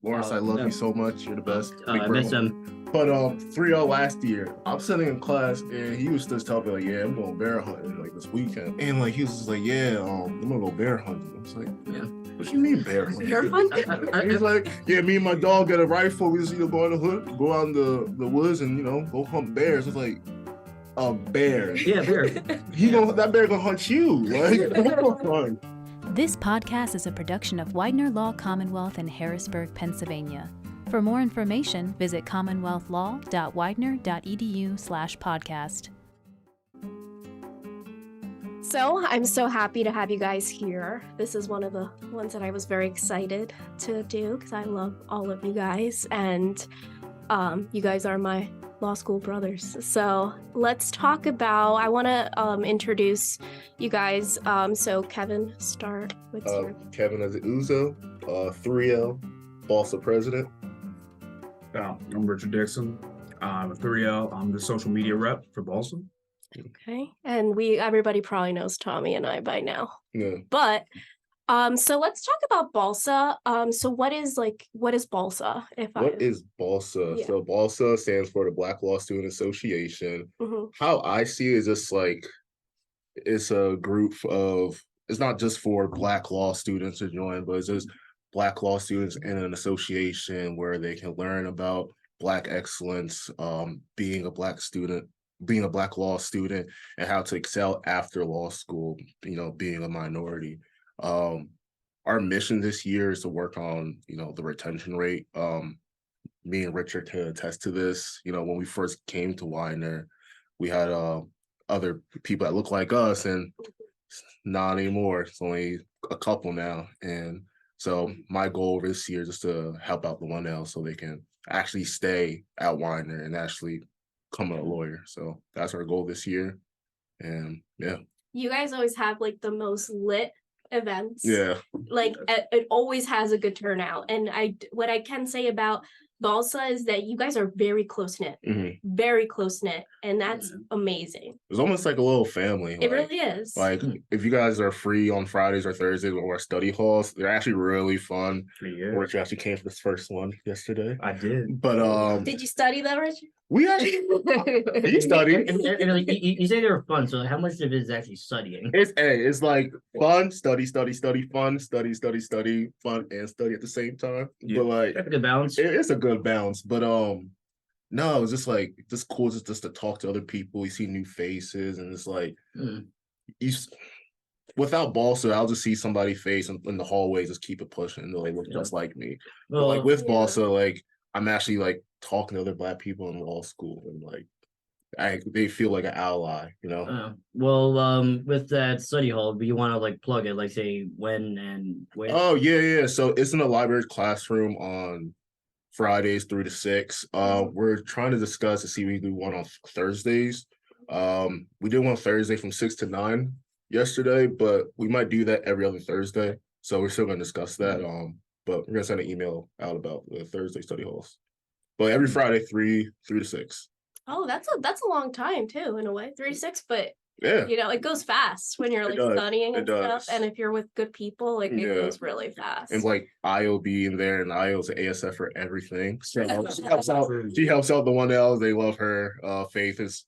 Lawrence, I love you so much. You're the best. I miss him. But 3-0 last year, I'm sitting in class and he was just telling me like, yeah, I'm going bear hunting like this weekend. And like he was just like, yeah, I'm gonna go bear hunting. I was like, Yeah. what you mean bear hunting? Bear hunting? He's like, yeah, me and my dog get a rifle. We just go in the hood, go out in the woods and go hunt bears. It's like a bear. Yeah, bear. That bear gonna hunt you. Like, come on. This podcast is a production of Widener Law Commonwealth in Harrisburg, Pennsylvania. For more information, visit commonwealthlaw.widener.edu/podcast. So I'm so happy to have you guys here. This is one of the ones that I was very excited to do because I love all of you guys, and you guys are my law school brothers. So let's talk about, I want to introduce you guys. So Kevin, start with your... Kevin Uzo, 3L, BLSA president. I'm Richard Dixon. I'm a 3L. I'm the social media rep for BLSA. Okay, and everybody probably knows Tommy and I by now. Yeah. But so let's talk about BLSA. So what is BLSA? What is BLSA? Yeah. So BLSA stands for the Black Law Student Association. Mhm. How I see it is just like it's a group of, it's not just for Black law students to join, but it's just Black law students in an association where they can learn about Black excellence, being a Black law student, and how to excel after law school, being a minority. Our mission this year is to work on, the retention rate. Me and Richard can attest to this. When we first came to Widener, we had other people that look like us, and not anymore. It's only a couple now. And so my goal this year is just to help out the 1L so they can actually stay at Widener and actually become a lawyer. So that's our goal this year. And yeah. You guys always have like the most lit events. Yeah. Like it always has a good turnout. And what I can say about BLSA is that you guys are very close-knit. Mhm. Very close-knit. And that's amazing. It's almost like a little family. It really is. Like if you guys are free on Fridays or Thursdays or our study halls, they're actually really fun. Yeah. Richard actually came for this first one yesterday. I did. But Did you study that, Richard? we actually he studied. And you say they were fun, so how much of it is actually studying? It's like fun, study, fun, study, fun, and study at the same time. Yeah. But like That's a good balance. it's a good balance. But no, it's just like cool just to talk to other people. You see new faces, and it's like without BLSA, I'll just see somebody's face in the hallway, just keep it pushing, and they look just like me. But like with BLSA, like I'm actually like talking to other Black people in law school, and like they feel like an ally, With that study hall, do you want to like plug it, like say when and where? Oh yeah. So it's in the library classroom on Fridays 3 to 6. We're trying to discuss to see if we do one on Thursdays. We did one Thursday from 6 to 9 yesterday, but we might do that every other Thursday. So we're still gonna discuss that. But we're gonna send an email out about the Thursday study halls. But every Friday, 3 to 6. Oh, that's a long time too, in a way. 3 to 6, but Yeah. it goes fast when you're like studying and stuff. And if you're with good people, like it goes really fast. And like IO be in there, and IO's an ASF for everything. So she helps out the 1L. They love her. Faith is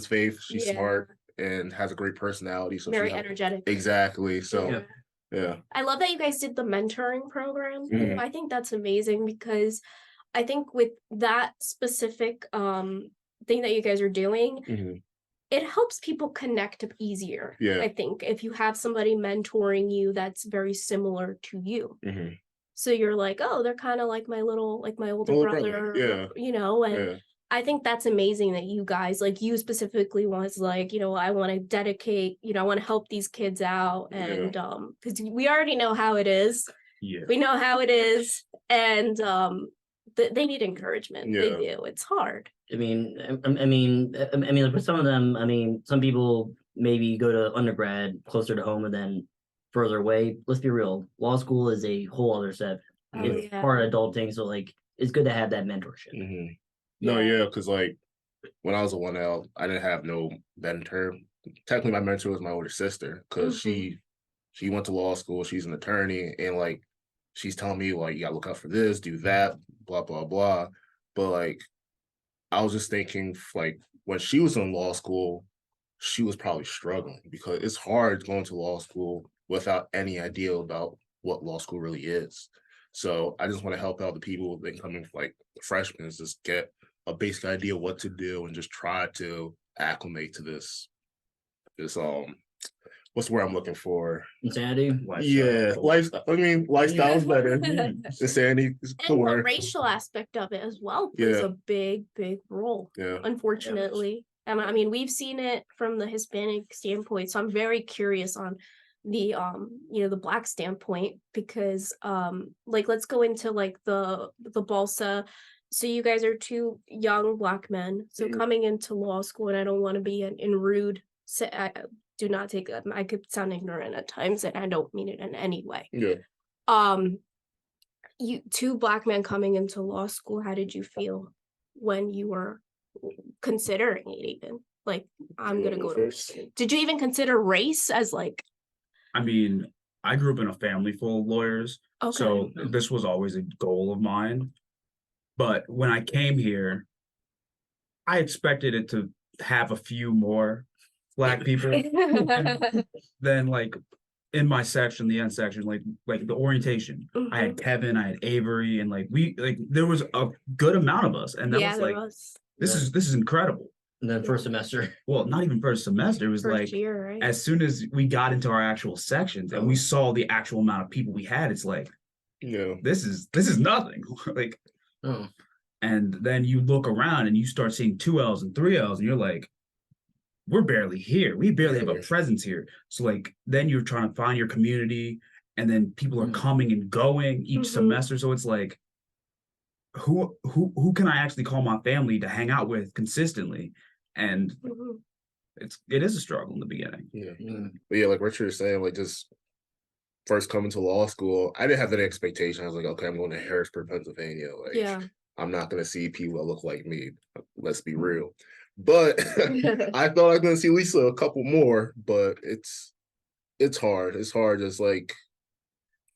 Faith. She's smart and has a great personality. So very energetic. Exactly. So yeah. I love that you guys did the mentoring program. Mhm. I think that's amazing because I think with that specific thing that you guys are doing, Mhm. it helps people connect easier. Yeah. I think if you have somebody mentoring you that's very similar to you. Mhm. So you're like, oh, they're kind of like my older brother. Yeah. And I think that's amazing that you guys, like you specifically was like, I want to dedicate, I want to help these kids out. And because we already know how it is. Yeah. We know how it is. And they need encouragement. Yeah. They do. It's hard. I mean, for some of them, some people maybe go to undergrad closer to home and then further away. Let's be real. Law school is a whole other set. It's part of adulting. So like, it's good to have that mentorship. Mhm. No, because like when I was a 1L, I didn't have no mentor. Technically, my mentor was my older sister because she went to law school. She's an attorney, and like she's telling me like, you gotta look out for this, do that, blah, blah, blah. But like, I was just thinking like when she was in law school, she was probably struggling because it's hard going to law school without any idea about what law school really is. So I just want to help out the people that coming like freshmen, is just get a basic idea what to do and just try to acclimate to this what's the word I'm looking for? Insanity. Yeah, lifestyle is better. Insanity is the And the word. racial aspect of it as well plays Yeah. a big role, Yeah. unfortunately. And I mean, we've seen it from the Hispanic standpoint, so I'm very curious on the the Black standpoint, because like let's go into like the BLSA. So you guys are two young Black men, so Mhm. coming into law school, and I don't want to be in rude. Do not take that. I could sound ignorant at times, and I don't mean it in any way. Yeah. You two Black men coming into law school, how did you feel when you were considering it? Even like, I'm gonna go to, did you even consider race as like, I mean, I grew up in a family full of lawyers, okay, so this was always a goal of mine. But when I came here, I expected it to have a few more Black people than like in my section, the N section, like the orientation. I had Kevin, I had Avery, and like there was a good amount of us, and that yeah, was there like was this is incredible. And then first semester. Well, not even first semester. It was first like year, right? as soon as we got into our actual sections and we saw the actual amount of people we had, it's like, Yeah. this is nothing. Like, Oh. and then you look around and you start seeing 2Ls and 3Ls, and you're like, we're barely here. We barely have a presence here. So like then you're trying to find your community, and then people are coming and going each semester. So it's like, who can I actually call my family to hang out with consistently? And it is a struggle in the beginning. Yeah. But yeah, like Richard was saying, like just first coming to law school, I didn't have that expectation. I was like, okay, I'm going to Harrisburg, Pennsylvania. Like, Yeah. I'm not going to see people that look like me. Let's be real. But I thought I was going to see at least a couple more, but it's hard. It's hard just like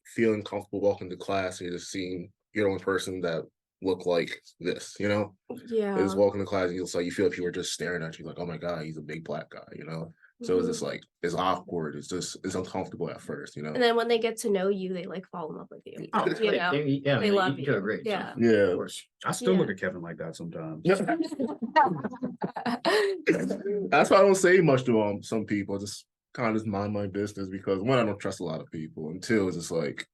feeling comfortable walking to class and you're just seeing you're the only person that look like this, you know? Yeah. It's walking to class and it's like you feel like people are just staring at you like, oh my God, he's a big Black guy, you know? So it's just like, it's awkward. It's uncomfortable at first, you know? And then when they get to know you, they like fall in love with you. Oh, You know? yeah, They love you do you. it great. Yeah. So, Yeah. of course. I still Yeah. look at Kevin like that sometimes. That's why I don't say much to some people. Just kind of just mind my business because one, I don't trust a lot of people, and two, it's just like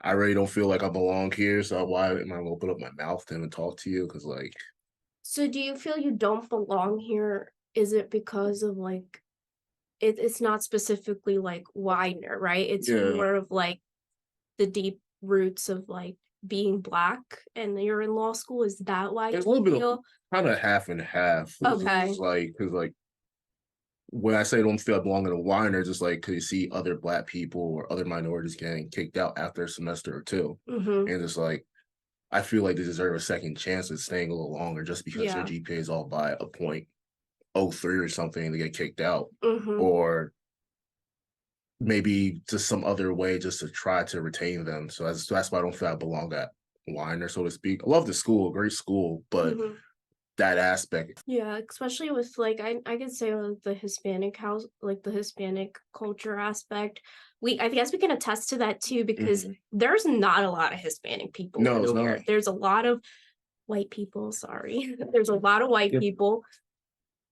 I really don't feel like I belong here. So why am I gonna open up my mouth to him and talk to you? Because like, So do you feel you don't belong here? Is it because of like it's not specifically like Widener, right? It's Yeah. more of like the deep roots of like being Black, and you're in law school. Is that why there's a you little bit of feel? kind of half and half. Okay. It's like because like when I say I don't feel I belong in a Widener, just like because you see other Black people or other minorities getting kicked out after a semester or two, and it's like I feel like they deserve a second chance at staying a little longer just because Yeah. their GPA is all by a 0.03 or something and they get kicked out, Mm-hmm. or maybe just some other way just to try to retain them. So that's why I don't feel I belong at Widener, so to speak. I love the school, great school, but that aspect. Yeah, especially with like I could say like the Hispanic house, like the Hispanic culture aspect. I guess we can attest to that too, because there's not a lot of Hispanic people No, it's here. not. There's a lot of white people, sorry. There's a lot of white people.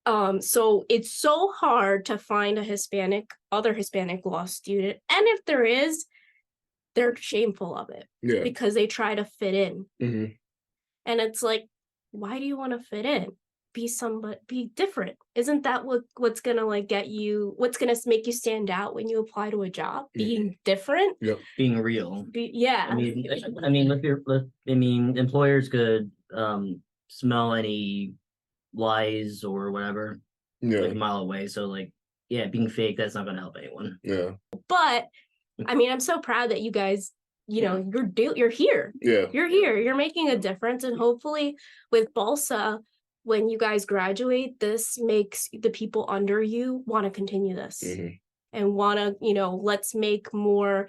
So it's so hard to find other Hispanic law student. And if there is, they're shameful of it. Yeah. Because they try to fit in. Mhm. And it's like, why do you want to fit in? Be different. Isn't that what's gonna like get you, what's gonna make you stand out when you apply to a job? Being different? Yep. Being real. Yeah. I mean, employers could smell any lies or whatever Yeah. like a mile away. So like, yeah, being fake, that's not gonna help anyone. Yeah. But I mean, I'm so proud that you guys, you're here. Yeah. You're here. You're making a difference. And hopefully with BLSA, when you guys graduate, this makes the people under you want to continue this and want to, let's make more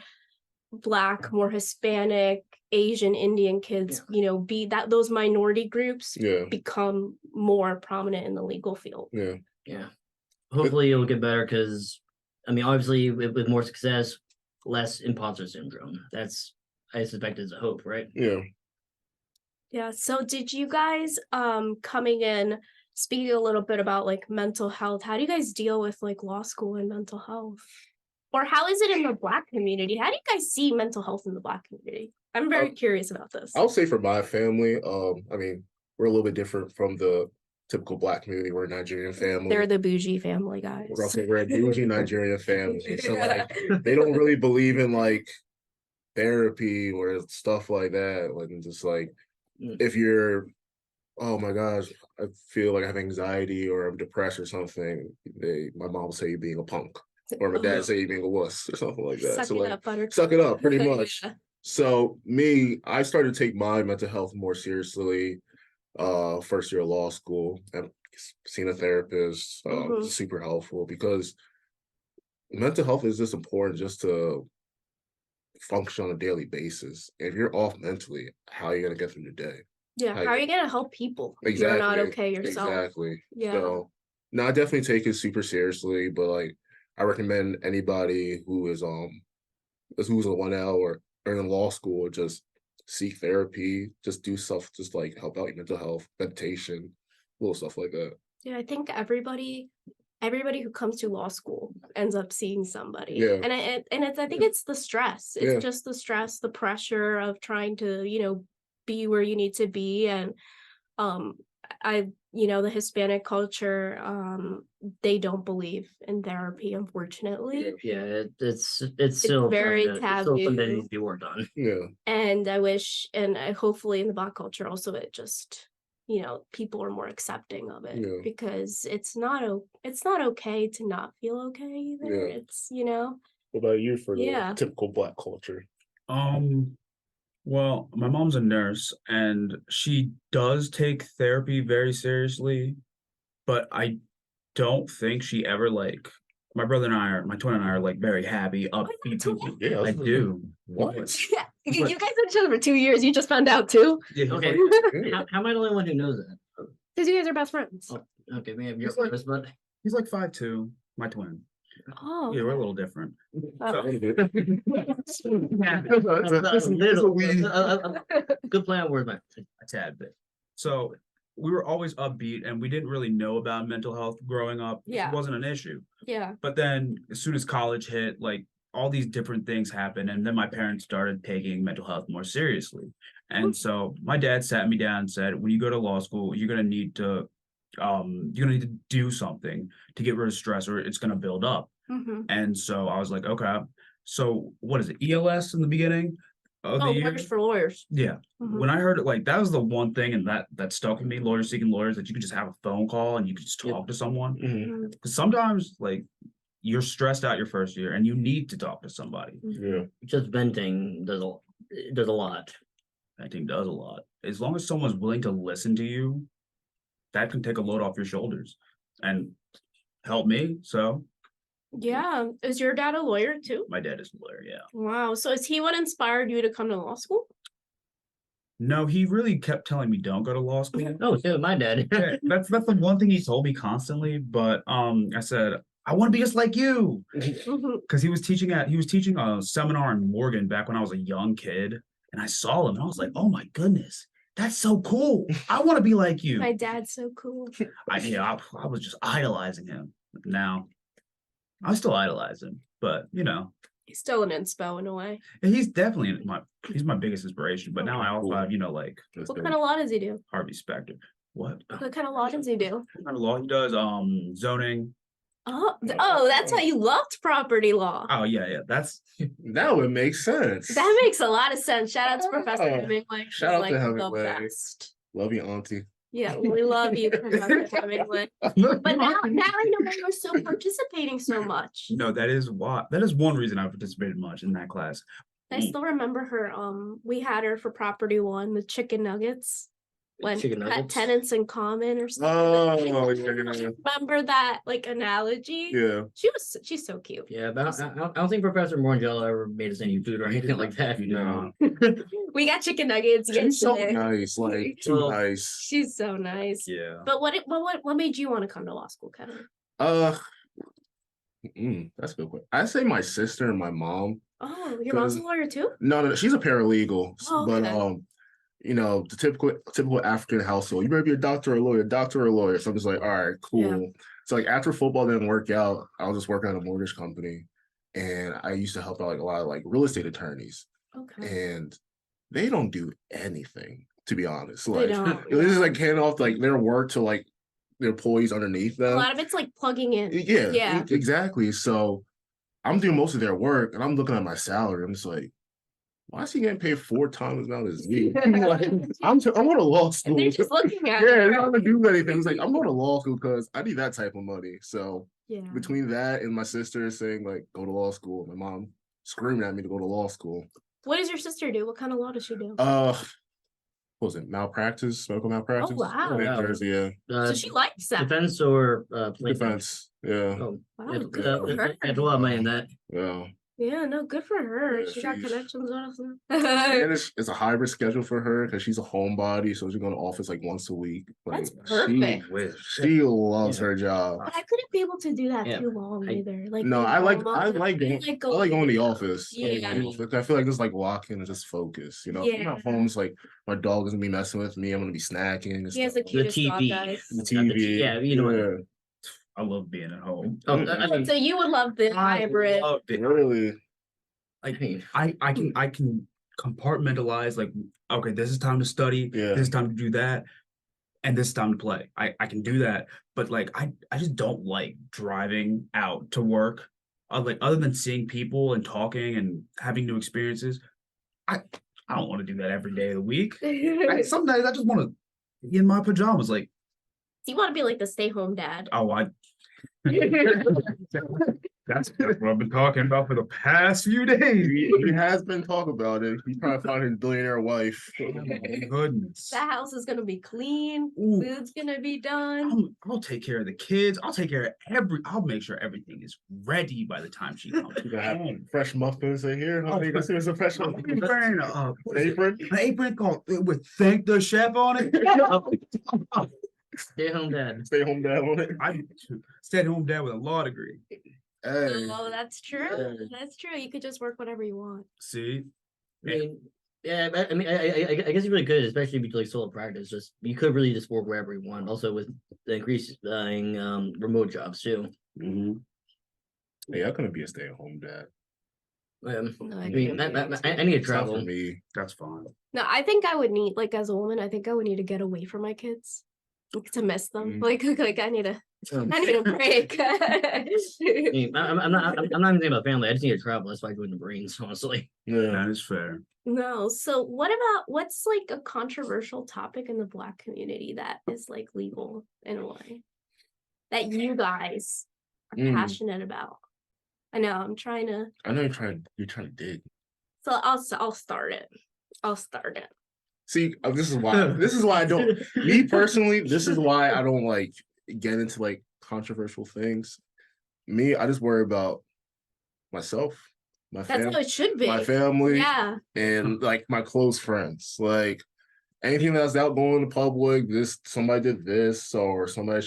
Black, more Hispanic, Asian, Indian kids, you know, be that those minority groups Yeah. become more prominent in the legal field. Yeah. Yeah. Hopefully it'll get better because, I mean, obviously with more success, less imposter syndrome. That's, I suspect, is a hope, right? Yeah. Yeah. So did you guys coming in, speaking a little bit about like mental health, how do you guys deal with like law school and mental health? Or how is it in the Black community? How do you guys see mental health in the Black community? I'm very curious about this. I'll say for my family, I mean, we're a little bit different from the typical Black community. We're a Nigerian family. They're the bougie family, guys. We're a bougie Nigerian family. So like they don't really believe in like therapy or stuff like that. Like just like if you're, oh my gosh, I feel like I have anxiety or I'm depressed or something, my mom will say you're being a punk. Or my dad say you're being a wuss or something like that. Suck So it like up, buttercup. suck it up pretty much. Yeah. So I started to take my mental health more seriously first year of law school. I've seen a therapist, super helpful because mental health is just important just to function on a daily basis. If you're off mentally, how are you gonna get through the day? Yeah, how are you gonna help people if Exactly. you're not okay yourself? Exactly. Yeah. So no, I definitely take it super seriously, but like I recommend anybody who is who's a 1L or in law school, just seek therapy, just do stuff, just like help out your mental health, meditation, little stuff like that. Yeah, I think everybody who comes to law school ends up seeing somebody. Yeah. And I think it's the stress. It's Yeah. just the stress, the pressure of trying to, you know, be where you need to be. And the Hispanic culture, they don't believe in therapy, unfortunately. Yeah, it's still very still something that taboo. needs to be worked on. Yeah. And I wish, and hopefully in the Black culture also, it just, you know, people are more accepting of it. Yeah. Because it's not okay to not feel okay either. Yeah. It's, you know. What about you for the Yeah. typical Black culture? Well, my mom's a nurse and she does take therapy very seriously, but I don't think she ever like my twin and I are like very happy, upbeat people. Yeah, I do. What? Yeah. You guys have each other for 2 years. You just found out too? Yeah, Okay, how am I the only one who knows that? Because you guys are best friends. Oh, okay, maybe you're He's like- first, but he's like 5'2", my twin. Oh. Yeah, we're a little different. Oh. good play on words, man. A tad bit. So we were always upbeat and we didn't really know about mental health growing up. Yeah. It wasn't an issue. Yeah. But then as soon as college hit, like all these different things happened. And then my parents started taking mental health more seriously. And so my dad sat me down and said, when you go to law school, you're gonna need to do something to get rid of stress or it's gonna build up. Mm-hmm. And so I was like, okay, so what is it? ELS in the beginning of the year? Lawyers for lawyers. Yeah. Mhm. When I heard it, like that was the one thing and that stuck with me, lawyers seeking lawyers, that you could just have a phone call and you could just talk to someone. Mhm. Because sometimes like you're stressed out your first year and you need to talk to somebody. Yeah. Just venting does a lot. That team does a lot. As long as someone's willing to listen to you, that can take a load off your shoulders and help me. So Yeah. Is your dad a lawyer too? my dad is a lawyer, yeah. Wow. So is he what inspired you to come to law school? No, he really kept telling me don't go to law school. Oh, so my dad. Yeah, that's the one thing he told me constantly. But I said, I want to be just like you. Mhm. Because he was teaching a seminar in Morgan back when I was a young kid. And I saw him and I was like, oh my goodness, that's so cool. I want to be like you. My dad's so cool. I was just idolizing him. Now I still idolize him, but you know, He's still an inspo in a way. and he's definitely my biggest inspiration. But now I also have, like What kind of law does he do? Harvey Specter. What What kind of law does he do? kind of law he does? Zoning. Oh, that's why you loved property law. Oh yeah. That's Now it makes sense. That makes a lot of sense. Shout out to Professor Yeah. Hemingway. Shout out to He's, like, Hemingway. the best. Love you, auntie. Yeah, we love you, Professor Hemingway. But now I know why you're so participating so much. no, that is one reason I participated much in that class. I still remember her. We had her for Property One, the chicken nuggets. when Chicken had nuggets. tenants in common or something. Oh, yeah. Remember that like analogy? Yeah. She's so cute. Yeah, but I don't think Professor Morangella ever made us any food or anything like that. No. We got chicken nuggets She's so yesterday. nice, like too Well, nice. She's so nice. Yeah. But what made you want to come to law school, Kevin? That's a good question. I say my sister and my mom. Oh, your mom's a 'Cause- lawyer too? No, she's a paralegal. Oh, But okay. you know, the typical African household, you better be a doctor or a lawyer. So I'm just like, all right, cool. Yeah. So like after football didn't work out, I was just working at a mortgage company, and I used to help out like a lot of like real estate attorneys, Okay. and they don't do anything, to be honest. They Like don't. this is like handing off like their work to like their employees underneath A them. lot of it's like plugging in. Yeah, Yeah. exactly. So I'm doing most of their work, and I'm looking at my salary. I'm just like, why is he getting paid 4 times as amount as me? Like, I'm going to law school. And they're just looking at Yeah, it. they're not gonna do anything. It's like I'm going to law school because I need that type of money. So Yeah. between that and my sister saying like go to law school, my mom screaming at me to go to law school. What does your sister do? What kind of law does she do? What was it? Malpractice, medical malpractice? Oh, wow. New Wow. Jersey, yeah. So she likes that. defense or plaintiff? Defense, yeah, Oh, Wow, yeah, good for her. that's a lot of money in that. yeah. Yeah, no, good for her. Yeah, She got she's- connections on And it's a hybrid schedule for her because she's a homebody, so she's going to office like once a week. Like, That's perfect. She loves her job. But I couldn't be able to do that Yeah, too long either. Like No, being I like home all the going to the office. I like Yeah. going to the office. I feel like just like walking and just focus. You know, if I'm Yeah. at home, it's like my dog is gonna be messing with me. I'm gonna be snacking. And He has the stuff. cutest dog, TV. guys. The Not the TV. yeah, you know what. Yeah. I love being at home. Oh, I mean, So you would love the hybrid. love it. Really. I mean, I can compartmentalize like, okay, this is time to study, Yeah. this is time to do that, and this is time to play. I can do that, but like I just don't like driving out to work. Like other than seeing people and talking and having new experiences, I don't want to do that every day of the week. Sometimes I just want to be in my pajamas, like, You want to be like the stay-home dad. oh, that's what I've been talking about for the past few days. He has been talking about it. He's trying to find his billionaire wife. Oh my goodness. The house is gonna be clean. Ooh. Food's gonna be done. I'll take care of the kids. I'll take care of I'll make sure everything is ready by the time she comes. You gonna have fresh muffins in here? Oh, Honey, this is a fresh I'm muffin. wearing what is it? Apron. An apron called with thank the chef on it. stay home dad. Stay home dad on it. I stayed home dad with a law degree. Hey. Oh, that's true. Yeah. That's true. You could just work whatever you want. See, I mean, yeah, I mean, I guess you really could, especially if you like solo practice. Just you could really just work wherever you want. Also with the increasing remote jobs too. Mhm. Yeah, I couldn't be a stay-at-home dad. No, I mean, I need to It's not travel. for me. that's fine. No, I think I would need, like, as a woman, I think I would need to get away from my kids, like, to miss them. Like I need a break. I mean, I'm not even thinking about family. I just need to travel. That's why I joined the Marines, honestly. Yeah. That is fair. No, so what's like a controversial topic in the Black community that is like legal in a way that you guys are passionate about? I know I'm trying to. I know you're trying to dig. So I'll start it. See, this is why I don't. Me personally, this is why I don't like get into like controversial things. Me, I just worry about myself, my That's how it should be. my family, Yeah. and like my close friends. Like anything that's out going in the public, this somebody did this or somebody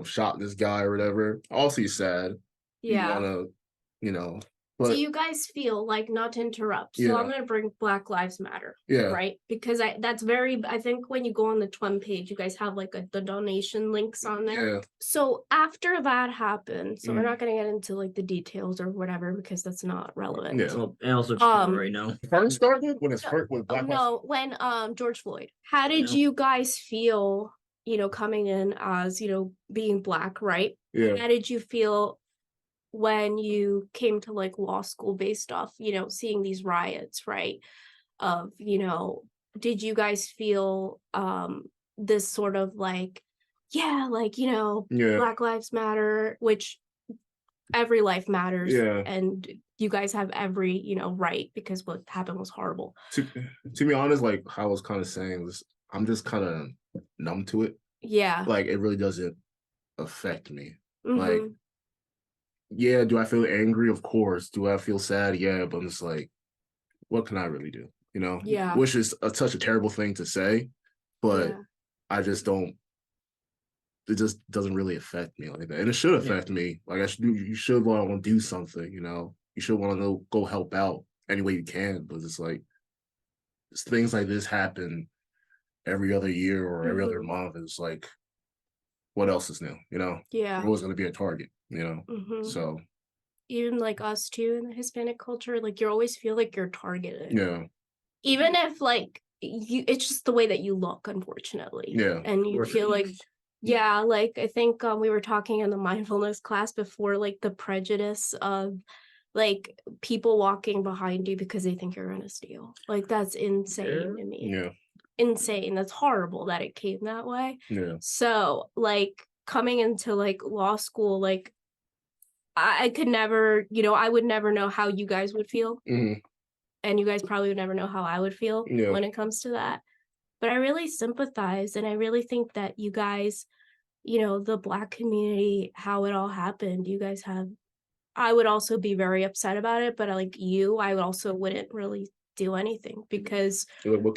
shot this guy or whatever. Also, sad. Yeah. You wanna, So but you guys feel like, not to interrupt. So Yeah. I'm gonna bring Black Lives Matter. yeah, Right, because I think when you go on the TWIM page, you guys have like the donation links on there. yeah, So after that happened, so we're Mm. not gonna get into like the details or whatever because that's not relevant. Yeah. Well, and also right now. first started when it's No. first with Oh, Black Lives. no, when George Floyd. How did Yeah. you guys feel, coming in as, being Black, right? Yeah, How did you feel when you came to like law school based off, seeing these riots, right? Of, did you guys feel this sort of like, yeah, like, yeah. Black Lives Matter, which every life matters, Yeah. and you guys have every, right, because what happened was horrible. To be honest, like I was kind of saying this, I'm just kind of numb to it. Yeah. Like it really doesn't affect me. Like, Mhm. yeah, do I feel angry? Of course. Do I feel sad? Yeah, but I'm just like, what can I really do? You know, Yeah. which is such a terrible thing to say, but Yeah. I just don't. It just doesn't really affect me like that, and it should affect me. Like I should do. You should want to do something. You know, you should want to go help out any way you can. But it's like things like this happen every other year or every other Mhm. month. It's like, what else is new? You know, Yeah. you're always going to be a target. You know, Mhm. so Even like us too in the Hispanic culture, like you always feel like you're targeted. yeah, Even if like it's just the way that you look, unfortunately. yeah, And you Or- feel like, yeah, like I think we were talking in the mindfulness class before, like the prejudice of like people walking behind you because they think you're gonna steal. Like that's insane to me. yeah, Insane. That's horrible that it came that way. yeah. So like coming into like law school, like I could never, I would never know how you guys would feel. Hmm. And you guys probably would never know how I would feel Yeah. when it comes to that. But I really sympathize. And I really think that you guys, the Black community, how it all happened, you guys have, I would also be very upset about it. But like you, I also wouldn't really do anything because Like, what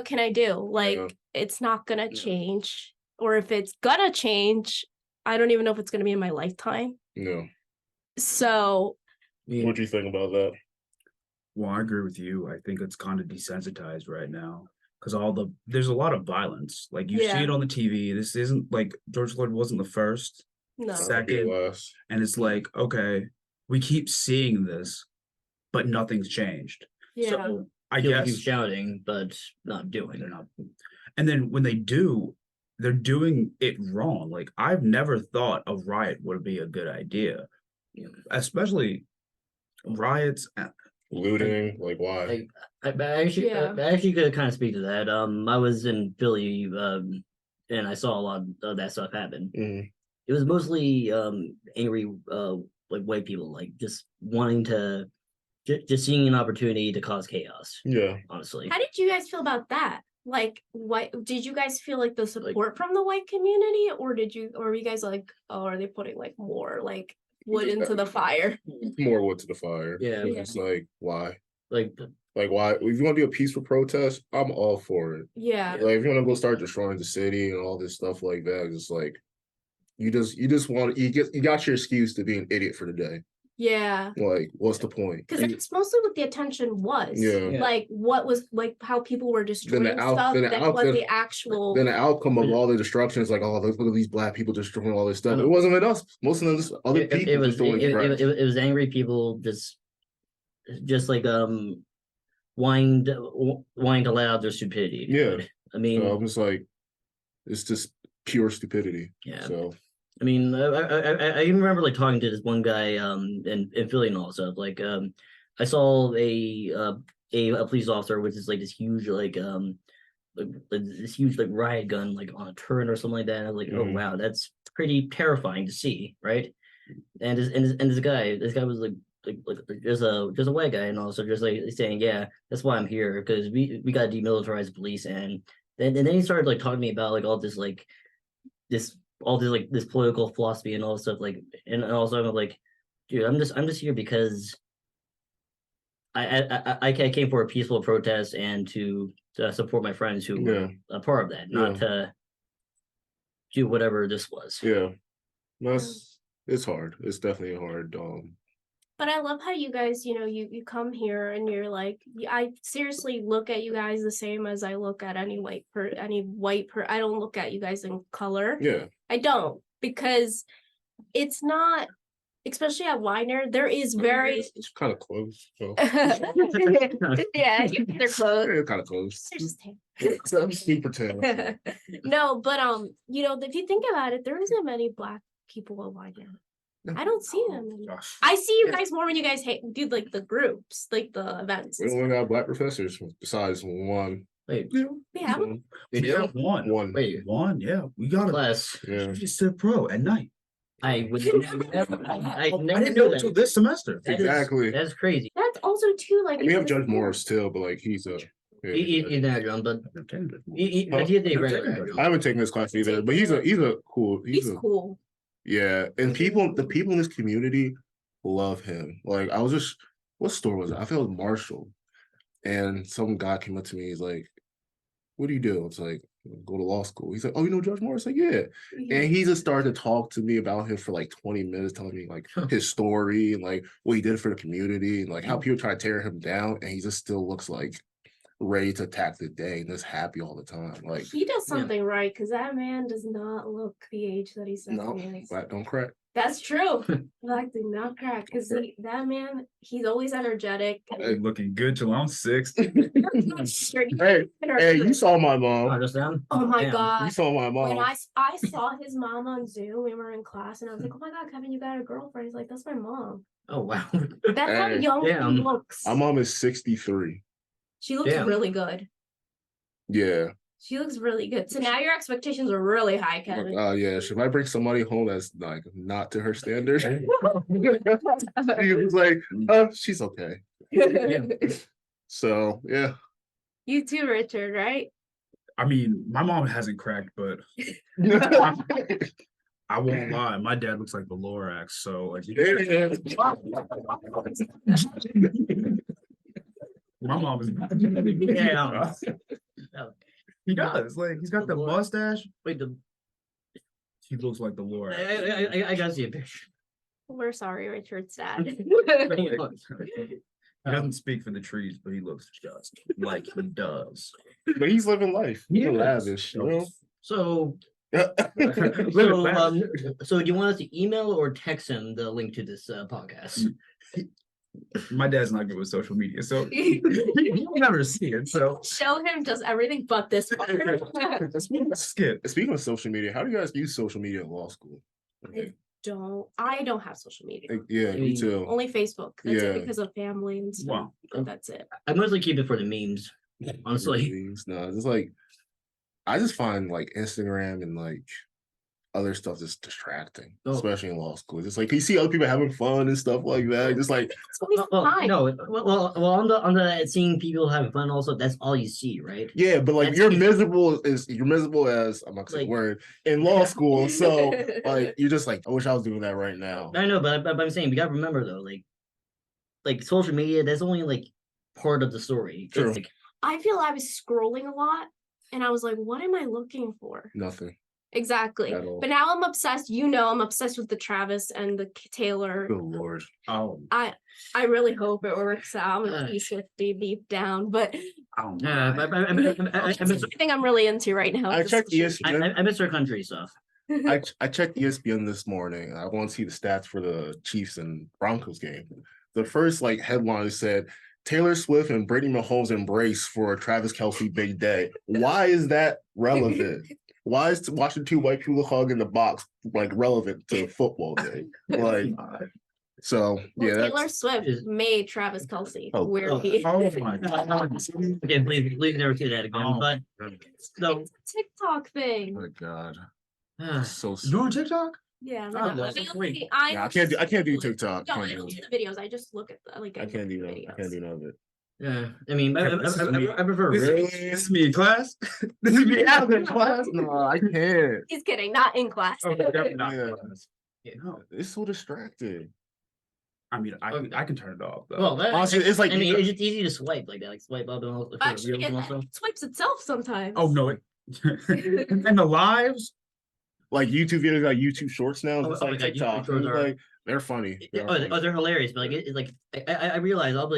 can I do? Like, Yeah. it's not going to change. Or if it's going to change, I don't even know if it's going to be in my lifetime. No. So, What do you think about that? Well, I agree with you. I think it's kind of desensitized right now because there's a lot of violence. Like you see Yeah. it on the TV. This isn't like George Floyd wasn't the first, no. second, BLS. and it's like, okay, we keep seeing this, but nothing's changed. Yeah. So I People guess keep shouting, but not doing. they're not. And then when they do, they're doing it wrong. Like I've never thought a riot would be a good idea, especially riots. Looting, like why? I actually, Yeah. I actually could kind of speak to that. I was in Philly, and I saw a lot of that stuff happen. Mhm. It was mostly angry, like white people, like just wanting to, just seeing an opportunity to cause chaos. Yeah. Honestly, How did you guys feel about that? Like, what did you guys feel like the support from the white community, or were you guys like, oh, are they putting like more like wood into the fire? More wood to the fire. Yeah. It's like why? like Like why? If you want to do a peaceful protest, I'm all for it. Yeah. Like if you want to go start destroying the city and all this stuff like that, it's like you just want you got your excuse to be an idiot for the day. Yeah. Like, what's the point? Because that's mostly what the attention was. Yeah. Like what was like how people were destroying stuff that was the actual. Then the outcome of all the destruction is like, oh, look at these Black people destroying all this stuff. It wasn't with us. Most of them just other people it was destroying trash. it was angry people just like wanting to let out their stupidity. Yeah. I mean, So I'm just like, it's just pure stupidity. yeah. So I mean, I even remember like talking to this one guy in Philly and all that stuff. Like I saw a police officer with this like this huge like this huge like riot gun like on a turret or something like that. And I was like, oh wow, that's pretty terrifying to see, right? And this guy was like just a white guy, and also just like saying, yeah, that's why I'm here, because we got to demilitarize the police. And then he started like talking to me about like all this like this political philosophy and all this stuff, like, and also I'm like, dude, I'm just here because I came for a peaceful protest and to support my friends who were a part of that, not to do whatever this was. yeah, it's hard. It's definitely hard. But I love how you guys, you come here and you're like, I seriously look at you guys the same as I look at any white I don't look at you guys in color. Yeah. I don't, because it's not, especially at Widener, there is very. It's kind of close. So. Yeah, they're close. It's kind of close. They're just I'm super tan. No, but if you think about it, there isn't many Black people at Widener. I don't see them. Gosh. I see you guys more when you guys do like the groups, like the events. We only got Black professors besides one. Wait, Yeah. Yeah, one. Wait, One, yeah. We got class. Yeah. You just said pro at night. I would never. I I never didn't knew know that. until this semester. That is- Exactly. That's crazy. That's also too like. We have Judge Morris too, but like he's a He's not drunk, but he's a regular. I haven't taken this class either, but he's a cool. He's cool. Yeah, and the people in this community love him. Like I was just, what store was it? I feel it was Marshall, and some guy came up to me. He's like, "What do you do?" It's like, "Go to law school." He's like, "Oh, you know Judge Morris?" Like, yeah. And he just started to talk to me about him for like 20 minutes, telling me like his story and like what he did for the community and like how people try to tear him down, and he just still looks like ready to attack the day and just happy all the time. Like He does something right because that man does not look the age that he says no, he is. black don't crack. That's true. Black do not crack because that man, he's always energetic. Hey, looking good till I'm 60. Hey, you saw my mom. Understand? Oh my Damn. You god. saw my When mom. I saw his mom on Zoom, we were in class, and I was like, "Oh my god, Kevin, you got a girlfriend?" He's like, "That's my mom." Oh wow. That's how Hey, young damn. she looks. My mom is 63. She looks Damn. really good. Yeah. She looks really good. So now your expectations are really high, Kevin. Yeah. Should I bring somebody home that's like not to her standard? He was like, she's okay. So yeah. You too, Richard, right? I mean, my mom hasn't cracked, but I won't lie. My dad looks like the Lorax, so like my mom is Damn. He does. Like he's got the mustache. Wait, He looks like the Lorax. I gotta see a picture. We're sorry, Richard's dad. He doesn't speak for the trees, but he looks just like he does. But he's living life. He's He is. lavish, you know? So so do you want us to email or text him the link to this podcast? My dad's not good with social media, so you'll never see it. So Show him just everything but this part. skip. Speaking of social media, how do you guys use social media in law school? I don't have social media. Yeah, me too. Only Facebook. That's Yeah. it because of family and stuff. Wow. But that's it. I mostly keep it for the memes. Honestly. No, it's like I just find like Instagram and like other stuff just distracting, especially in law school. It's like you see other people having fun and stuff like that. Just like It's always fine. No, well, on the seeing people having fun also, that's all you see, right? yeah, but like That's you're it. miserable as I'm not gonna say Like- the word in law school. So like you're just like, I wish I was doing that right now. I know, but I'm saying we gotta remember though, like social media, that's only like part of the story. True. It's like, I feel I was scrolling a lot and I was like, what am I looking for? Nothing. Exactly. At all. But now I'm obsessed. I'm obsessed with the Travis and the Taylor. Good Lord. Oh, I really hope it works out. I'm gonna be deep down, but oh yeah, my. I that's the thing I'm really into right now. I is checked social ESPN. I miss our country stuff. I checked ESPN this morning. I want to see the stats for the Chiefs and Broncos game. The first like headline said Taylor Swift and Brittany Mahomes embrace for a Travis Kelce big day. Why is that relevant? Why is watching two white people hug in the box like relevant to a football game? Like, so Well, yeah, Taylor that's Swift is- made Travis Kelce Oh. where he Oh my Okay, please never see that again. Oh. But no, It's a TikTok thing. oh my God, uh, so You on TikTok? Yeah, Oh, no, that's great. yeah, I can't do TikTok. No, I Can't don't do do it. the videos. I just look at the I can't do that. I can't do none of it. yeah, I mean, This is me. I prefer This, real. this is me in class. This is me out in class. No, I can't. He's kidding, not in class. Oh, definitely not in Yeah. class. No. It's so distracting. I mean, I can turn it off though. Well, Honestly, it's like I mean, you- it's just easy to swipe like that, like swipe up and all for Actually, reels and all it stuff. swipes itself sometimes. Oh no, it and the lives. like YouTube videos, like YouTube Shorts now, Oh, just oh like my God, YouTube TikTok. Shorts It's are- like they're funny. They're hilarious, but like it's like I realize I'll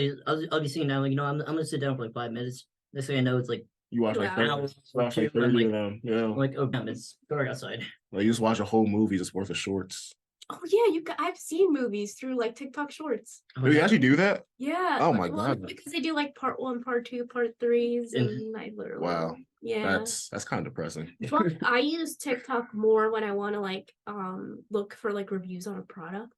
be seeing now, like, I'm gonna sit down for like 5 minutes. Next thing I know, it's like You watch like Yeah. 30, watch like I'm 30 like- of them. Yeah, I'm like, oh damn, it's dark outside. like you just watch a whole movie just worth of shorts. Oh yeah, I've seen movies through like TikTok Shorts. Do you actually do that? Yeah. Oh my well, God. because they do like part 1, part 2, part 3s, And- and I literally Wow. Yeah. That's kind of depressing. But I use TikTok more when I want to like look for like reviews on a product.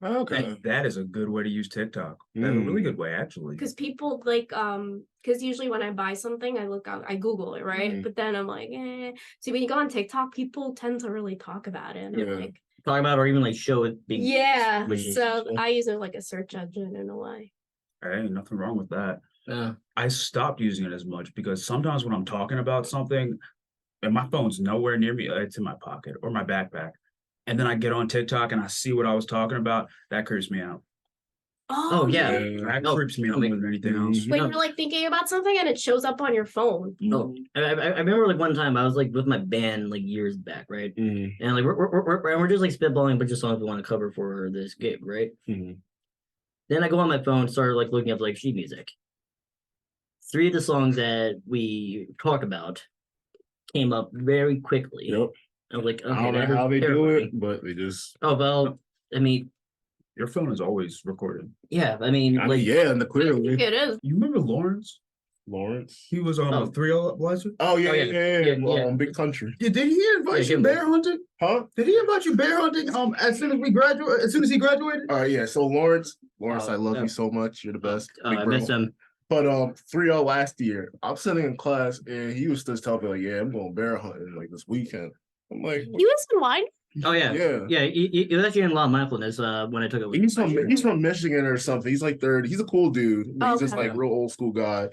Okay. That is a good way to use TikTok. That's a really good way, actually. Because people like because usually when I buy something I Google it, right? Mhm. But then I'm like, see, when you go on TikTok, people tend to really talk about it, and I'm Yeah. like, Talk about or even like show it being yeah. Mhm. So I use it like a search engine in a way. Hey, nothing wrong with that. Yeah. I stopped using it as much because sometimes when I'm talking about something and my phone's nowhere near me, it's in my pocket or my backpack. And then I get on TikTok and I see what I was talking about, that creeps me out. Oh, yeah. That Oh, creeps me out more than anything else. When you're like thinking about something and it shows up on your phone. Oh, I remember like one time I was like with my band like years back, right? And like we're just like spitballing a bunch of songs we want to cover for this gig, right? Then I go on my phone, started like looking up like sheet music. 3 of the songs that we talk about came up very quickly. Yep. I was like, okay, I don't know that is how they do terrifying. it, but they just. Oh well, I mean, Your phone is always recorded. yeah, I mean, I like, mean, yeah, and the I clearly think it is. You remember Lawrence? Lawrence. He was on Oh. a 3-0 Blazer. Oh yeah, Oh, yeah, yeah. yeah, Yeah. Big Country. Did he invite Yeah, you bear hunting? Huh? Did he invite you bear hunting? As soon as we graduate, as soon as he graduated. All right, yeah. So Lawrence, Oh, I love yeah. you so much. You're the best. oh, Big I bro. miss him. But 3-0 last year, I'm sitting in class and he was just telling me like, yeah, I'm going bear hunting like this weekend. I'm like, He was in wine. Oh yeah, yeah. He was actually in a lot of mindfulness when I took it. He's from Michigan or something. He's like 30. He's a cool dude. Like, he's just Okay. like real old school guy.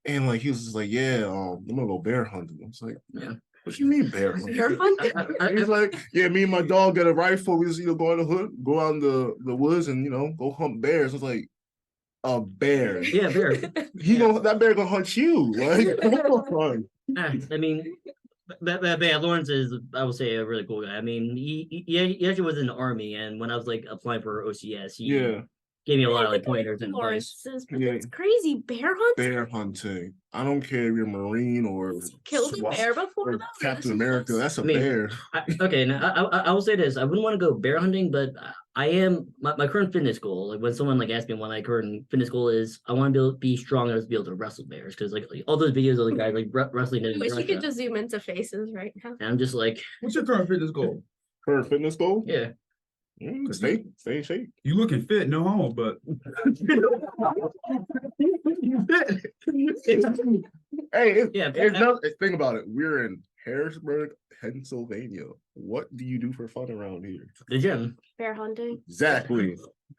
And like he was just like, yeah, I'm gonna go bear hunting. I was like, Yeah. what you mean bear hunting? Bear hunting? He's like, yeah, me and my dog get a rifle. We just go in the hood, go out in the woods, and go hunt bears. I was like, a bear. Yeah, bear. That bear gonna hunt you. Like, I mean, but Lawrence is, I would say, a really cool guy. I mean, he actually was in the army, and when I was like applying for OCS, he gave me a lot of like pointers and advice. It's crazy. Bear hunting? Bear hunting. I don't care if you're Marine or Killed a bear before or though? Captain America. That's a I mean, bear. Okay, now I will say this: I wouldn't want to go bear hunting, but I am my current fitness goal. Like when someone like asks me what my current fitness goal is, I want to be strong enough to be able to wrestle bears because like all those videos of the guys like wrestling. I in wish you Russia, could just zoom into faces right now. and I'm just like, What's your current fitness goal? Current fitness goal? yeah. Stay in shape. You looking fit, no homo, but Hey, Yeah, think about it. We're in Harrisburg, Pennsylvania. What do you do for fun around here? The gym. Bear hunting. Exactly.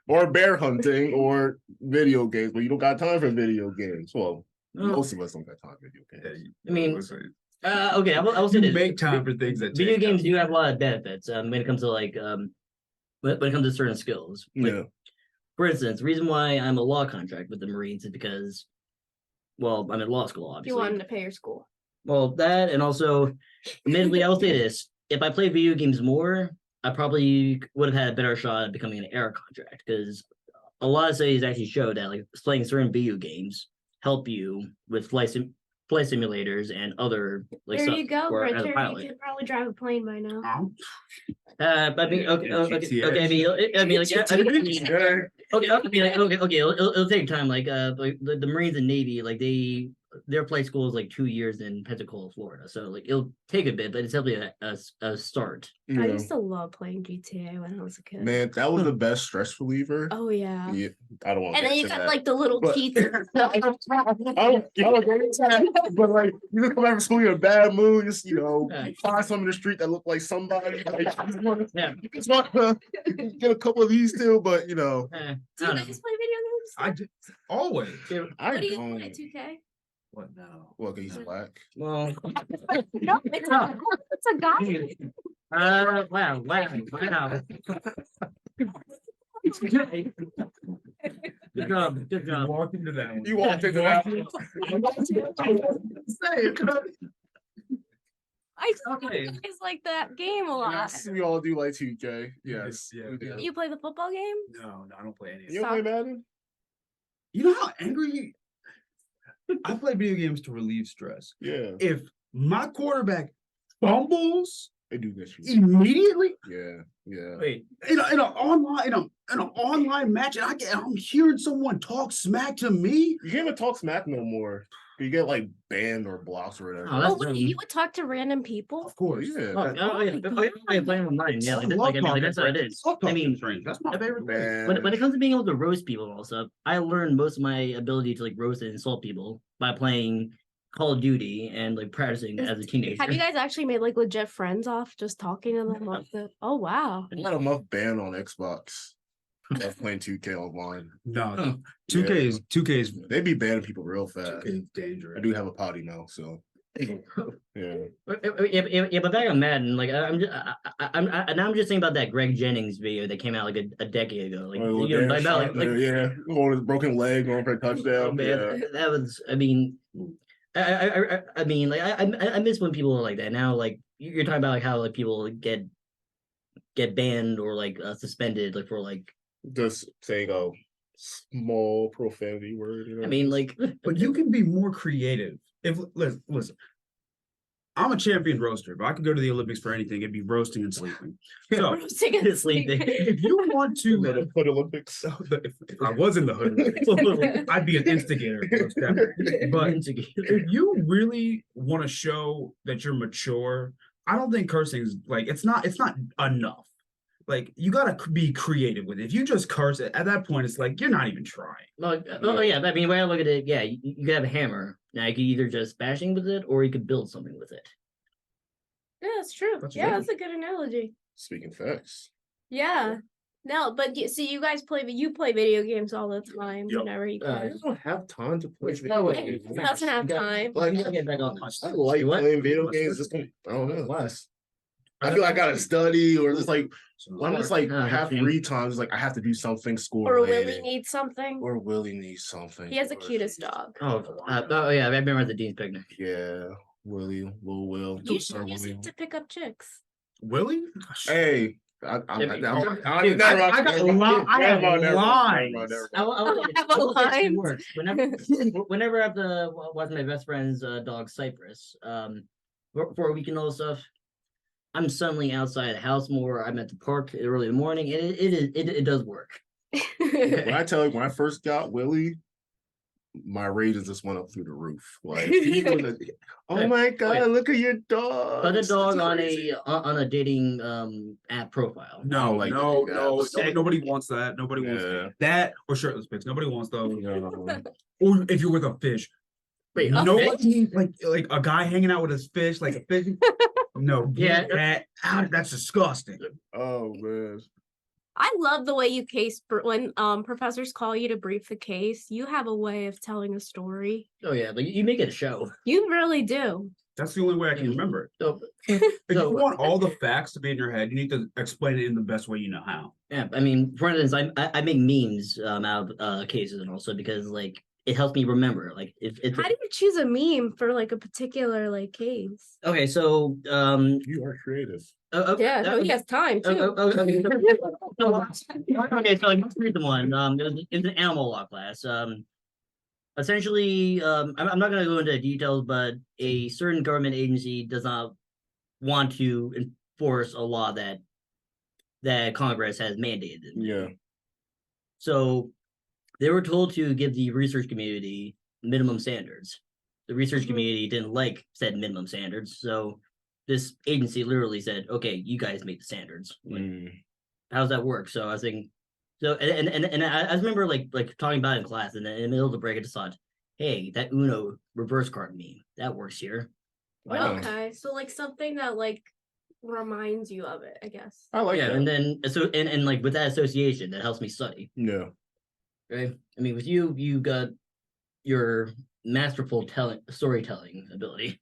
Or bear hunting or video games, but you don't got time for video games. Well, most of us don't got time for video games. I mean, okay, I will say you this. make time for things that Video take games time. do have a lot of benefits when it comes to like when it comes to certain skills. Like, Yeah. for instance, the reason why I'm a law contract with the Marines is because, well, I'm in law school, obviously. You want him to pay your school. Well, that and also, admittedly, I will say this: if I play video games more, I probably would have had a better shot at becoming an air contract because a lot of studies actually show that like playing certain video games help you with flight simulators and other like There stuff. you go, or as a Richard. pilot. You can probably drive a plane by now. I mean, okay, GTS. I mean, like, Yeah. okay, I mean, like, okay, it'll take time. Like, the Marines and Navy, like their flight school is like 2 years in Pensacola, Florida. So like it'll take a bit, but it's definitely a start. I used to love playing GTA when I was a kid. Man, that was the best stress reliever. Oh yeah. Yeah, I don't want to And then you got like the little But- teeth. I don't but like you just come back from school, you're in a bad mood, just Yeah. find some in the street that look like somebody. Like, Yeah. it's not get a couple of these too, but I Do you don't know. guys play video games? I just, always. I What do you don't. play? 2K? What now? Well, he's black. Well, No, it's a guy. wow. Good job. Good You job. walked into that one. You walked into that. Say it. I Okay. it's like that game a lot. Yes, we all do like 2K. Yes. Yeah, we do. yeah. You play the football game? No, I don't play any of You that. don't play Madden? You know how angry I play video games to relieve stress. Yeah. If my quarterback fumbles They do this. immediately Yeah. Yeah. Wait. in an online match, and I'm hearing someone talk smack to me. You can't even talk smack no more. You get like banned or blocked or whatever. Oh, that's Oh, wait, dumb. you would talk to random people? Of course, yeah. I'm playing online. Yeah, like, that's what it is. I mean, that's my favorite thing. Man. when it comes to being able to roast people and all stuff, I learned most of my ability to like roast and insult people by playing Call of Duty and like practicing as a teenager. Have you guys actually made like legit friends off just talking to them off the? Oh wow. I got a month ban on Xbox I was playing 2K online. No, 2K is They be banning people real fast. 2K is dangerous. I do have a potty mouth, so yeah. Yeah, but back on Madden, like I'm just thinking about that Greg Jennings video that came out like a decade ago. Like, Well, you know, damn about, shot there, yeah, on his broken leg, going for a oh, touchdown. man, Yeah. that was. I mean, I mean, like I miss when people are like that. Now, like you're talking about like how like people get banned or like suspended like for like. Just saying a small profanity word. You know? I mean, like, But you can be more creative. If listen, I'm a champion roaster. If I could go to the Olympics for anything, it'd be roasting and sleeping. So Roasting and sleeping. if you want the to, Hood Olympics. if I was in the hood, I'd be an instigator. Most definitely. But if you really want to show that you're mature, I don't think cursing is like it's not enough. Like you gotta be creative with it. If you just curse it, at that point, it's like you're not even trying. Well, oh yeah, I mean, when I look at it, yeah, you could have a hammer. Now you could either just bashing with it, or you could build something with it. Yeah, that's true. That's Yeah, right. that's a good analogy. Speaking facts. Yeah. No, but you guys play video games all the time Yep. whenever you I can. just don't have time to play. There's no way. video games. He doesn't have time. Like, You gotta get back on. I like You what? playing video games. Just don't, I don't know. Less. I feel like I gotta study, or just like when I'm just like have free time. It's like I have to do something school Or related. Willie needs something. Or Willie needs something. He has the or- cutest dog. Oh yeah, I remember the Dean's picnic. Yeah, Willie, Lil Will. You Sir should use Willie. it to pick up chicks. Willie? Hey, Dude, I got a lot. I have lines. have a line. Whenever I have to watch my best friend's dog Cypress, for a week and all stuff, I'm suddenly outside the house more. I'm at the park early in the morning, and it does work. When I tell you, when I first got Willie, my ratings just went up through the roof. Like, he was oh my god, look at your dog. Put a dog on Crazy. a dating app profile. No, like no, that. no. Sick. Nobody wants that. Nobody wants Yeah. that or shirtless pics. Nobody wants those. No. Or if you're with a fish. Wait, Nobody like a guy hanging out with his fish, like a fish. No, Yeah. get that out. That's disgusting. Oh man. I love the way you case when professors call you to brief the case. You have a way of telling a story. Oh yeah, but you make it a show. You really do. That's the only way I can remember it. So, If you So- want all the facts to be in your head, you need to explain it in the best way you know how. yeah, I mean, for instance, I make memes out of cases, and also because like it helps me remember. Like if it's How do you choose a meme for like a particular like case? okay, so You are creative. Yeah, no, he has time too. Okay, so like let's read the one. It was an animal law class. Essentially, I'm not going to go into details, but a certain government agency does not want to enforce a law that Congress has mandated. Yeah. So they were told to give the research community minimum standards. The research community didn't like said minimum standards, so this agency literally said, "Okay, you guys make the standards." Like, how's that work? So I was thinking, so and I remember like talking about it in class, and then in the middle of the break, I just thought, "Hey, that Uno reverse card meme that works here." Wow. Okay, so like something that like reminds you of it, I guess. I like Yeah, that. and then so and like with that association, that helps me study. Yeah. Right? I mean, with you got your masterful storytelling ability.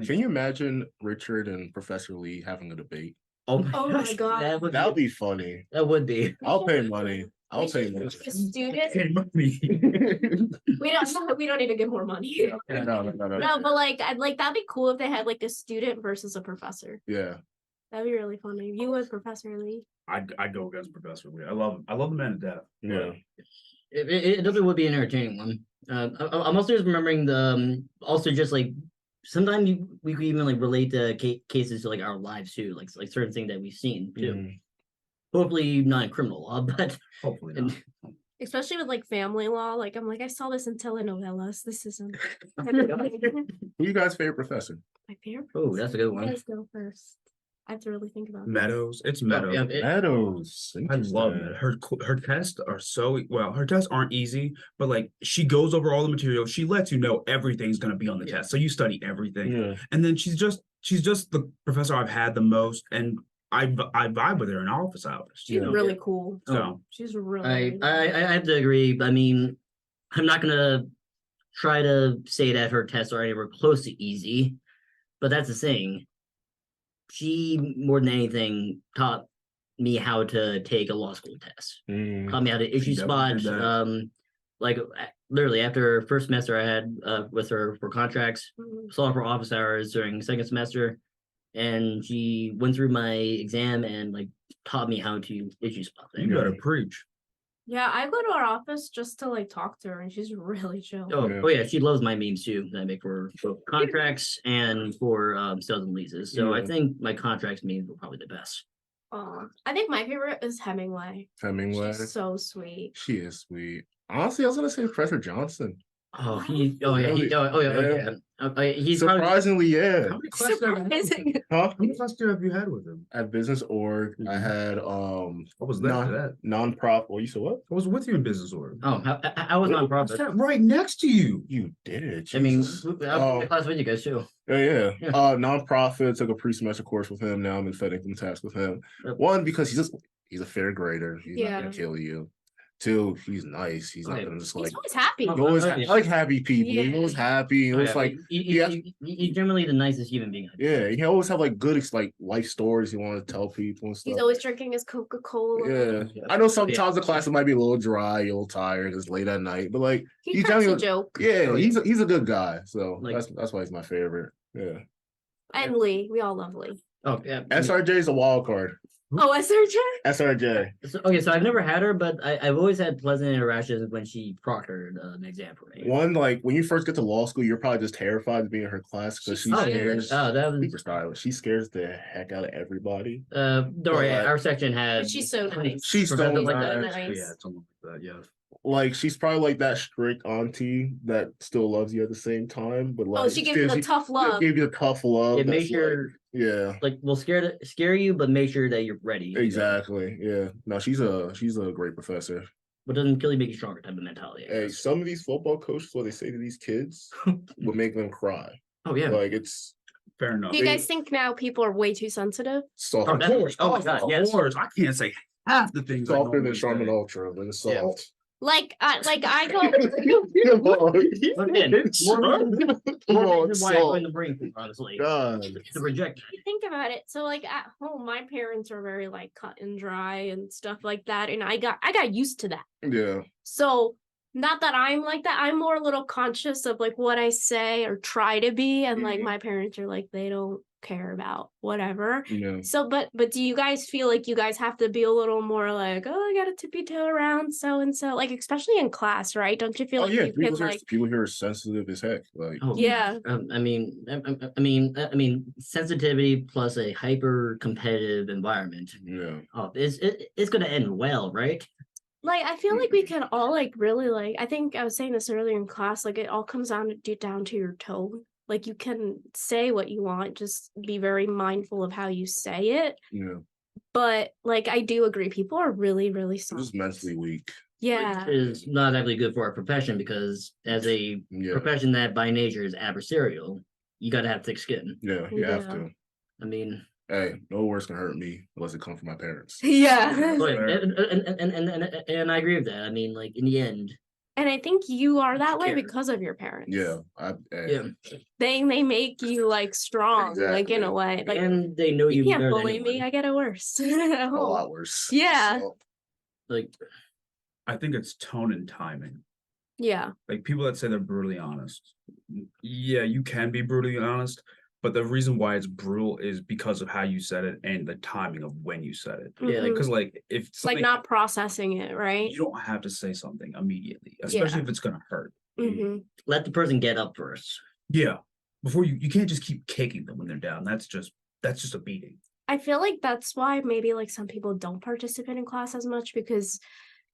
Can you imagine Richard and Professor Lee having a debate? Oh my God. that would That would be funny. that would be. I'll pay money. I'll pay money. The student, Hey, money. we don't need to get more money. No. No, but like I'd like that'd be cool if they had like a student versus a professor. Yeah. That'd be really funny. You would, Professor Lee. I'd go against Professor Lee. I love the man to death. Yeah. It definitely would be an entertaining one. I'm also just remembering the also just like sometimes we could even like relate the cases to like our lives too, like certain things that we've seen too. Mm. Hopefully not in criminal law, but Hopefully not. Especially with like family law. Like I'm like, I saw this in telenovelas. This isn't my Who you guys' favorite professor? favorite. oh, that's a good You one. guys go first. I have to really think about this. Meadows. It's Meadows. Yeah, Meadows. I love it. Her tests are so well. Her tests aren't easy, but like she goes over all the material. She lets you know everything's gonna be on the test, so you study everything. Yeah. And then she's just the professor I've had the most, and I vibe with her in office hours. She's know? really cool. So She's really. I, really I have to agree. I mean, I'm not gonna try to say that her tests are anywhere close to easy, but that's the thing. She more than anything taught me how to take a law school test. Taught me how to issue definitely spots. did that. Literally after first semester I had with her for contracts, Mhm. saw her for office hours during second semester, and she went through my exam and like taught me how to issue spots. You better preach. Yeah, I go to her office just to like talk to her, and she's really chill. Oh yeah, she loves my memes too that I make for both contracts and for sales and leases. So I Yeah. think my contracts memes were probably the best. I think my favorite is Hemingway. Hemingway. She's so sweet. She is sweet. Honestly, I was gonna say Professor Johnson. Oh, Really? He's probably Surprisingly, yeah. How many classes have you had with him? Surprising. Huh? How many classes have you had with him? At business org, I Mhm. had I was there for that. non-profit. Well, you said what? I was with you in business org. I was I nonprofit. sat right next to you. You did it. I mean, Jesus. I was class with you guys too. Yeah. Yeah. Nonprofit, took a pre-semester course with him. Now I'm in Fed income tax with him. Yep. One, because he's a fair grader. He's not Yeah. gonna kill you. Two, he's nice. He's not Okay. gonna just He's like always happy. Oh, always. yeah. I like happy people. He's Yeah. always happy. He always like he's generally the nicest human being. yeah. He always have like good like life stories he want to tell people and stuff. He's always drinking his Coca-Cola. Yeah. Yeah. I know sometimes the class might be a little dry, a little tired, it's late at night, but like He he's cracks a genuine- joke. yeah, Oh, he's a good guy. So Like- that's why he's my favorite. Yeah. And Lee. We all love Lee. Oh yeah. SRJ is a wild card. Oh, SRJ? SRJ. So I've never had her, but I've always had pleasant interactions when she proctored an exam for me. One, like when you first get to law school, you're probably just terrified to be in her class because she She's scares that was super stylish. She scares the heck out of everybody. don't worry, But, like- our section had But she's so nice. She's so Professor like nice. that. Nice. Yeah, something like that. Yeah. Like she's probably like that strict auntie that still loves you at the same time, but like Oh, she gives you the tough love. Gave you the tough love. Yeah, make that's, like, sure yeah. like we'll scare you, but make sure that you're ready. you know? Exactly. Yeah. No, she's a great professor. But doesn't kill you, make you stronger type of mentality. I Hey, guess. some of these football coaches, what they say to these kids, would make them cry. Oh yeah. Like it's Fair enough. Do you guys think now people are way too sensitive? soft. Oh, Of definitely. course. Oh my God, yes. Of course. I can't say half the things. I Softer than normally Charmin say. Ultra, but it's soft. Like I go. But again, more reason why I soft. joined the brain group, honestly. God. To reject that. Think about it. So like at home, my parents are very like cut and dry and stuff like that, and I got used to that. Yeah. So not that I'm like that. I'm more a little conscious of like what I say or try to be, and like Mhm. my parents are like they don't care about whatever. Yeah. So, but do you guys feel like you guys have to be a little more like, oh, I got to tippy toe around so and so, like especially in class, right? Don't you feel Oh like yeah, you can like, people here are sensitive as heck. Like Oh, yeah, I mean, sensitivity plus a hyper competitive environment. yeah. Oh, it's gonna end well, right? like I feel like we can all like really like. I think I was saying this earlier in class. Like it all comes down to your tone. Like you can say what you want, just be very mindful of how you say it. Yeah. But like I do agree, people are really, really Just soft. mentally weak. Yeah. Which is not actually good for our profession because as a Yeah. profession that by nature is adversarial, you gotta have thick skin. Yeah, you have Yeah. to. I mean, Hey, no words can hurt me unless it comes from my parents. Yeah. but- Fair. and I agree with that. I mean, like in the end, And I think you are that way Care. because of your parents. Yeah. yeah, They make you like strong, like in Exactly. a way. Like and they know you you can't better than bully me, anyone. I get it worse. at A home. lot worse. Yeah. So, Like, I think it's tone and timing. Yeah. Like people that say they're brutally honest. Yeah, you can be brutally honest, but the reason why it's brutal is because of how you said it and the timing of when you said it. Yeah, Mhm. Because like if It's like something, not processing it, right? you don't have to say something immediately, especially Yeah. if it's gonna hurt. hmm let the person get up first. Yeah. Before you can't just keep kicking them when they're down. That's just a beating. I feel like that's why maybe like some people don't participate in class as much because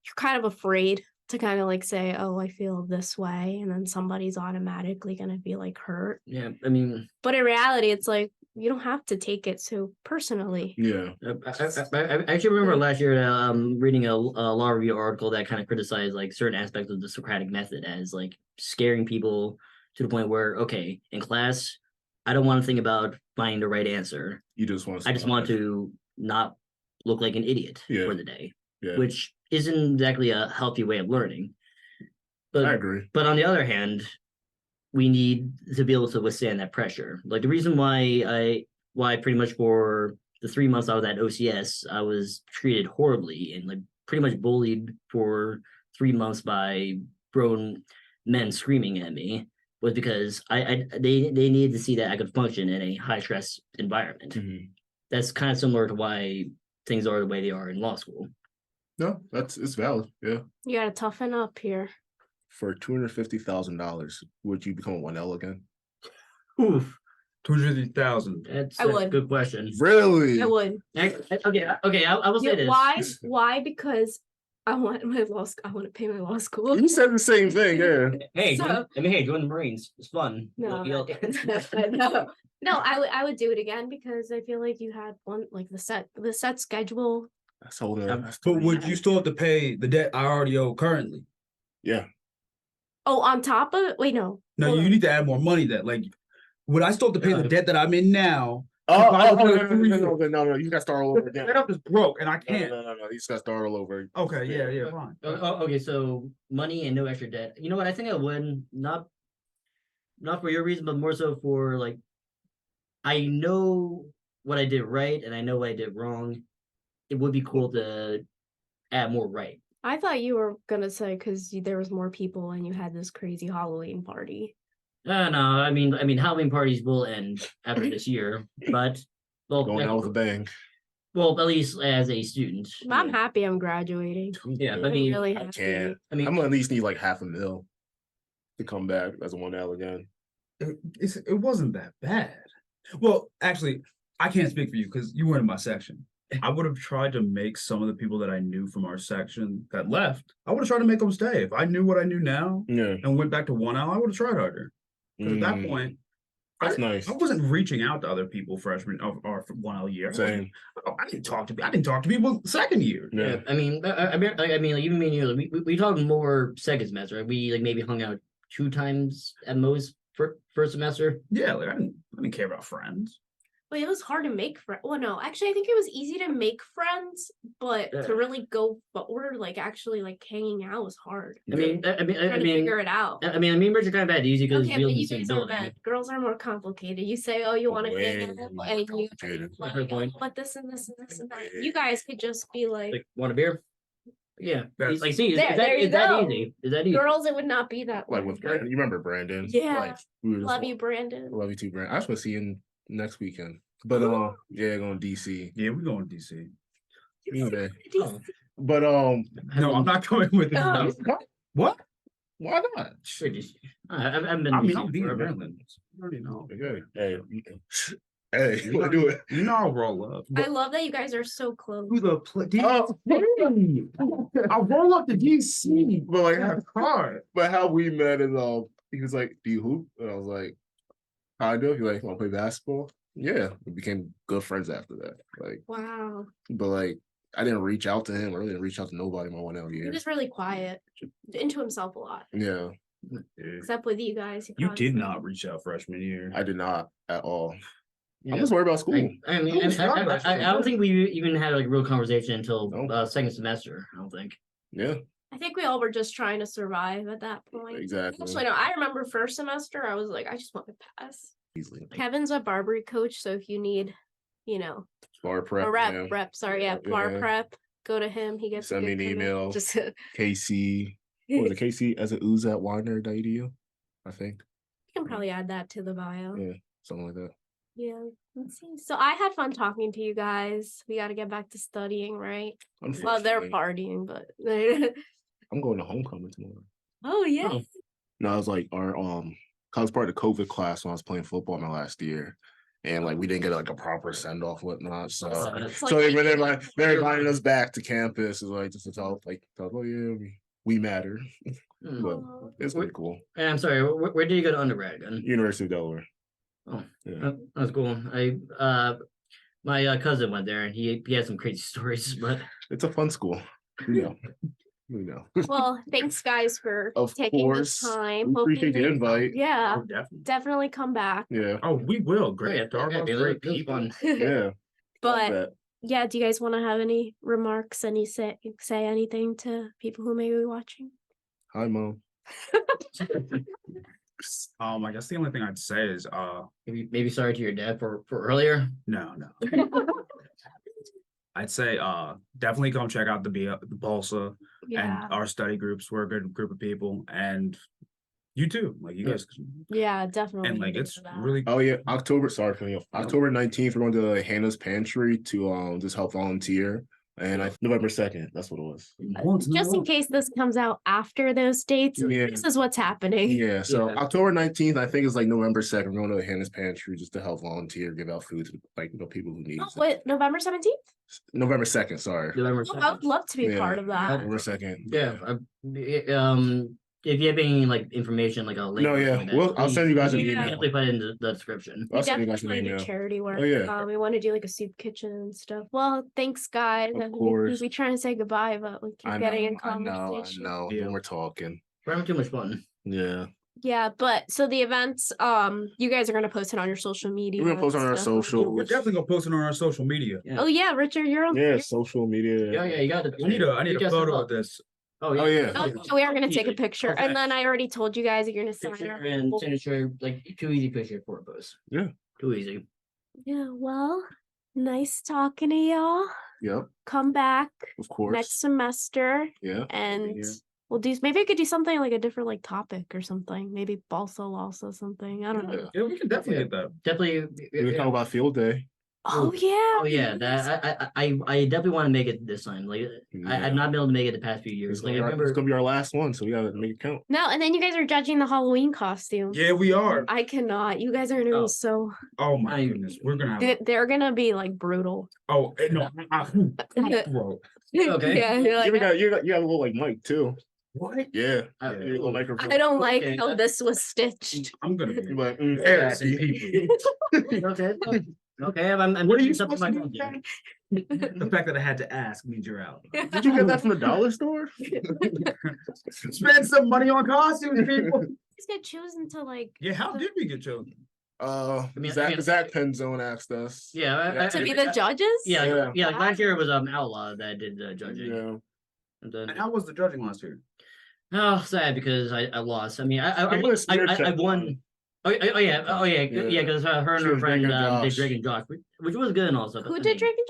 you're kind of afraid to kind of like say, oh, I feel this way. And then somebody's automatically going to be like hurt. Yeah, I mean, But in reality, it's like, you don't have to take it so personally. yeah. I actually remember last year reading a law review article that kind of criticized like certain aspects of the Socratic method as like scaring people to the point where, okay, in class, I don't want to think about finding the right answer. You just want I just want to not look like an idiot Yeah. for the day, Yeah, which isn't exactly a healthy way of learning. But I agree. But on the other hand, we need to be able to withstand that pressure. Like the reason why pretty much for the 3 months I was at OCS, I was treated horribly and like pretty much bullied for 3 months by grown men screaming at me, was because they needed to see that I could function in a high stress environment. Mhm. That's kind of similar to why things are the way they are in law school. No, it's valid. Yeah, You gotta toughen up here. for $250,000, would you become a 1L again? Oof, 250,000. that's I a would. good question. Really? I would. Okay, I will say Yeah, this. why? Because I want my law school. I want to pay my law school. You said the same thing. Yeah. Hey, So- hey, join the Marines. It's fun. No, You'll- no, I would do it again because I feel like you had one like the set schedule. That's holding. That's But 30. would you still have to pay the debt I already owe currently? Yeah. Oh, on top of wait, no. No, Hold you on. need to add more money. That like, would I still have to pay the debt that I'm in now? Oh, If I was no, gonna do it- no, you gotta start all over again. That up is broke, and I No, can't. no, you just gotta start all over. Okay, yeah, fine. Okay, so money and no extra debt. You know what? I think I would not for your reason, but more so for like, I know what I did right and I know what I did wrong. It would be cool to add more right. I thought you were gonna say because there was more people and you had this crazy Halloween party. No, I mean Halloween parties will end after this year, but Going out with a bang. well, at least as a student. I'm happy I'm graduating. Yeah, I'm I mean, really I happy. can't. I mean, I'm gonna at least need like $500,000 to come back as a 1L again. It wasn't that bad. Well, actually, I can't speak for you because you weren't in my section. I would have tried to make some of the people that I knew from our section that left. I would have tried to make them stay. If I knew what I knew now Yeah. and went back to 1L, I would have tried harder. Because at that Mm, point, that's I nice. wasn't reaching out to other people freshman of our 1L year. Same. I didn't talk to people second year. Yeah. I mean, like even me and you, we talked more second semester. Right? We like maybe hung out 2 times at most for first semester. Yeah, like I didn't care about friends. But it was hard to make friends. Well, no, actually, I think it was easy to make friends, but Yeah. to really go forward, like actually, like hanging out was hard. I mean, Trying to figure it out. I mean, Richard kind of had it easy because Okay, we but live in the you same guys are building. men. Girls are more complicated. You say, "Oh, you want to hang Way out," more and you complicated. like, Fair point. but this and this and this and that. Way. You guys could just be like, Like, want a beer? Yeah. That's- Like, see, There you is that go. easy? Is that easy? girls. It would not be that Like way. with Brandon. You remember Brandon? Yeah. Like, we were just Love you, Brandon. Love you too, Brandon. I just want to see you next weekend. But yeah, going to DC. Yeah, we're going to DC. Okay. Oh. But No, I'm not going with Oh. it. What? why not? I haven't been. I to mean, DC I'll be in forever. Maryland. You already know. Okay. Hey, you want to do it? You know I'll roll up. I love that you guys are so close. Who the Oh, I'll roll up to DC. but like, I got a car. but how we met is he was like, "Do you hoop?" And I was like, "Kind of." He like, "Want to play basketball?" Yeah, we became good friends after that. Like, Wow, but like, I didn't reach out to him. I really didn't reach out to nobody in my 1L he's year. just really quiet, into himself a lot. Yeah, Except with you guys. he You probably- did not reach out freshman year. I did not at all. Yeah. I'm just worried about school. I mean, I was shocked, actually. I don't think we even had like a real conversation until No. second semester. I don't think. Yeah, I think we all were just trying to survive at that point. exactly. Actually, no, I remember first semester, I was like, I just want to pass. Easily. Kevin's a Barbary coach, so if you need, Bar prep. a yeah. rep, sorry, yeah, bar Yeah. prep, go to him. He gets a Send me good an commission. email. Just KC. What was it? KC as it ooze at Widener.edu, I think. you can probably add that to the bio. Yeah, something like that. Yeah. Let's see. So I had fun talking to you guys. We got to get back to studying, right? Well, they're Unfortunately, partying, but I'm going to homecoming tomorrow. oh yeah. Oh. No, it was like our I was part of the COVID class when I was playing football my last year. And like we didn't get like a proper send off, whatnot. So It's so like- they're inviting us back to campus, is like just to tell oh yeah, we matter. Hmm. But Aw. it's pretty cool. And I'm sorry. Where did you go to undergrad again? University of Delaware. Oh, Yeah. that's cool. My cousin went there and he had some crazy stories, but It's a fun school. We know. We know. Well, thanks guys for Of taking course. the time. We Hope you appreciate the make- invite. Yeah, Oh, definitely. definitely come back. Yeah. Oh, we will. Great. yeah, Starbucks, it was great fun. people. Yeah. But Love yeah, do you guys want to have any remarks? Any say anything to people who may be watching? Hi, Mom. I guess the only thing I'd say is Maybe sorry to your dad for earlier. no. I'd say definitely come check out the BLSA Yeah, and our study groups. We're a good group of people, and you too. Like you guys, yeah, definitely. and like do it's that. really Oh yeah, sorry, cutting you off. October 19th, we're going to Hannah's Pantry to just help volunteer. And November 2nd, that's what it was. Just in case this comes out after those dates, Yeah. this is what's happening. Yeah, so Yeah. October 19th, I think it's like November 2nd, we're going to Hannah's Pantry just to help volunteer, give out food to like people who need Oh, it. wait, November 17th? November 2nd, sorry. November Oh, I would 2nd. love to be Yeah. part of that. November 2nd. Yeah. If you have any like information, like a link. No, or yeah. something like that, Well, I'll send you guys an Yeah. email. Definitely put it in the description. We I'll send you definitely guys an want to do email. charity work. Oh, yeah. We want to do like a soup kitchen and stuff. Well, thanks, guys. Of I mean, course. we try and say goodbye, but we keep getting in I conversation. know. Yeah. When we're talking. We're having too much fun. Yeah. Yeah, but so the events, you guys are gonna post it on your social media. We're gonna post and on our stuff. social. we're definitely gonna post it on our social media. Yeah. Oh yeah, Richard, you're on. Yeah, you're- social media. Yeah, you got it. I need a photo of this. Oh Oh, yeah. Oh, yeah, we are gonna take a picture, Okay. and then I already told you guys you're gonna sign Picture our. and signature, like too easy picture for a post. Yeah. Too easy. Yeah, well, nice talking to y'all. Yep, Come back of course. next semester, Yeah. and Yeah. we'll do. Maybe I could do something like a different like topic or something. Maybe BLSA, LALSA, something. I don't know. Yeah, we can definitely get that. Definitely. We talk about field day. Oh yeah. Oh yeah, that I definitely want to make it this time. Like I've not been able to make it the past few years. It's Like I gonna, remember. it's gonna be our last one, so we gotta make it count. No, and then you guys are judging the Halloween costume. Yeah, we are. I cannot. You guys are gonna Oh. be so. Oh my I- goodness, we're gonna have. They're gonna be like brutal. Oh no, bro. Okay. Yeah, you're like, you got a little like Mike too. What? Yeah. I- Your little microphone. I don't like Okay, how this was stitched. I'm gonna You're be like, embarrassing people. Okay. Okay. I'm What are doing you something supposed my to phone do? did. The fact that I had to ask means you're out. Did you get that from the dollar store? Spend some money on costumes, people. Just get chosen to like Yeah, how did we get chosen? mean- Zach, I mean- Zach Penzone asked us. Yeah. to be the judges. Yeah. Yeah. Yeah. Like last year it was Outlaw that did the judging. Yeah. And then, And how was the judging last year? oh, sad because I lost. I mean, Give us a smear I check. won. Oh yeah, Yeah. yeah, because her and She her was friend Drake and did Josh. Drake and Josh, which was good and all stuff. Who did Drake and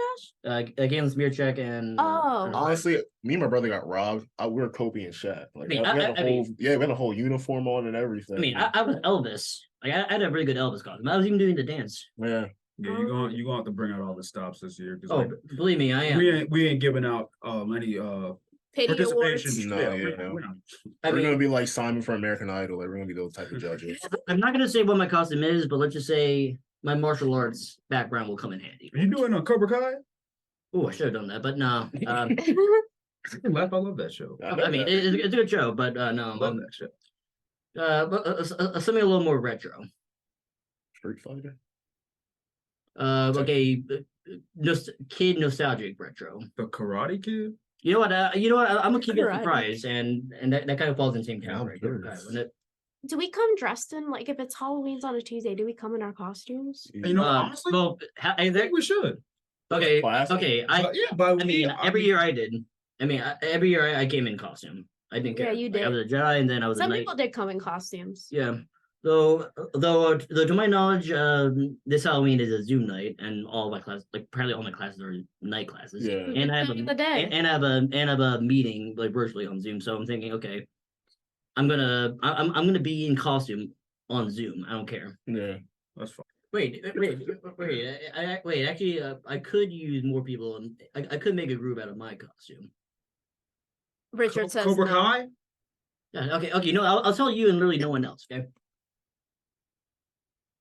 Josh? Again, smear check and Oh. Honestly, me and my brother got robbed. We were Kobe and Shaq. Like, I mean, we had I a whole, we had a whole uniform on and everything. I mean, I was Elvis. Like I had a really good Elvis costume. I was even doing the dance. Yeah. Yeah, you're gonna have to bring out all the stops this year because Oh, believe me, I am. we ain't giving out any Pity participation. awards. No, yeah. we're not. I We're mean, gonna be like Simon from American Idol. Like, we're gonna be those type of judges. I'm not gonna say what my costume is, but let's just say my martial arts background will come in handy. Are you doing a Cobra Kai? Oh, I should have done that, but no. Laugh, I love that show. I mean, it's a good show, but I no. love that show. But something a little more retro. Street Fighter. Okay, just kid nostalgic retro. The Karate Kid. You know what? I'm gonna keep it a Karate. surprise, and that kind of falls in the same Yeah, I'm category. curious. Wouldn't it? Do we come dressed in like if it's Halloween's on a Tuesday? Do we come in our costumes? You know, honestly, Well, I think we should. okay, Classic. okay. But I mean, every year I did. I mean, every year I came in costume. I didn't Yeah, care. you Like, I did. was a Jedi, and then I was a Some knight. people did come in costumes. Yeah. Though to my knowledge, this Halloween is a Zoom night, and all my class, like probably all my classes are night classes. Yeah. And I have In the day. and I have a meeting like virtually on Zoom. So I'm thinking, okay, I'm gonna be in costume on Zoom. I don't care. Yeah. That's fine. Wait. Actually, I could use more people, and I could make a group out of my costume. Richard says Cobra no. Kai. Yeah. Okay. No, I'll tell you and literally no one else. Okay.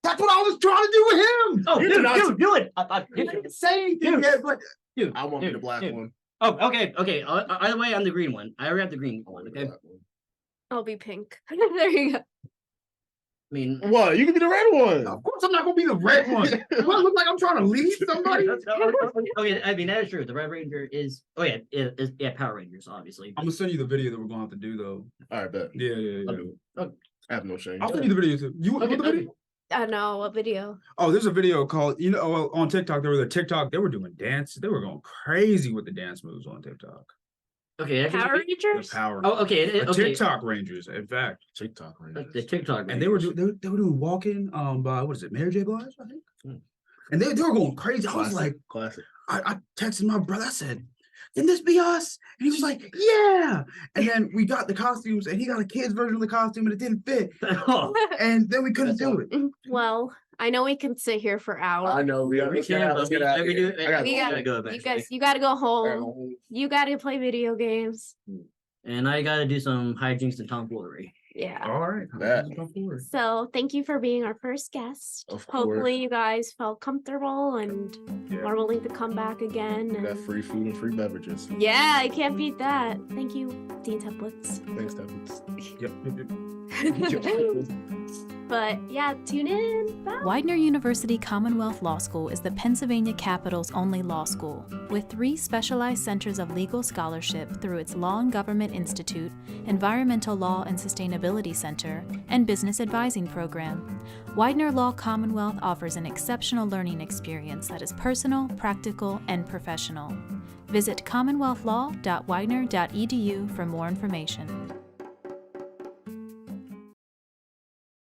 That's what I was trying to do with him. Oh, You did not- do it. I didn't say anything yet, but Dude, I want dude, the black dude. one. Oh, okay. Either way, I'm the green one. I already have the green one. Okay. I I'll be pink. There you go. mean, What? You can be the red one. of course I'm not gonna be the red one. Do I look like I'm trying to lead somebody? okay. I mean, that is true. The Red Ranger is. Oh yeah, yeah. Power Rangers, obviously. I'm gonna send you the video that we're gonna have to do though. All right, bet. Yeah. I have no shame. I'll send you the video too. You want Okay, the video? I know a video. Oh, there's a video called, on TikTok. They were doing dance. They were going crazy with the dance moves on TikTok. Okay, I Power can, Rangers. The power. oh, okay, okay. TikTok Rangers, in fact. TikTok, right? The TikTok, And they were doing walking by, what is it, Mary J. Blige, I think. And they were going crazy. I was like, classic. I texted my brother. I said, "Can this be us?" And he was like, "Yeah." And then we got the costumes, and he got a kid's version of the costume, and it didn't fit. Oh, And then we couldn't do it. Well, I know we can sit here for hours. I know. we can, but we gotta We go You eventually. guys, you gotta go home. You gotta play video games. And I gotta do some hijinks and tomfoolery. Yeah. All right. That. So thank you for being our first guest. Of Hopefully course. you guys felt comfortable and Yeah. are willing to come back again. We got And free food and free beverages. yeah, I can't beat that. Thank you, Dean Templates. Thanks, Stephens. Yep. But yeah, tune in. Bye. Widener University Commonwealth Law School is the Pennsylvania capital's only law school, with 3 specialized centers of legal scholarship through its Law and Government Institute, Environmental Law and Sustainability Center, and Business Advising Program. Widener Law Commonwealth offers an exceptional learning experience that is personal, practical, and professional. Visit commonwealthlaw.widener.edu for more information.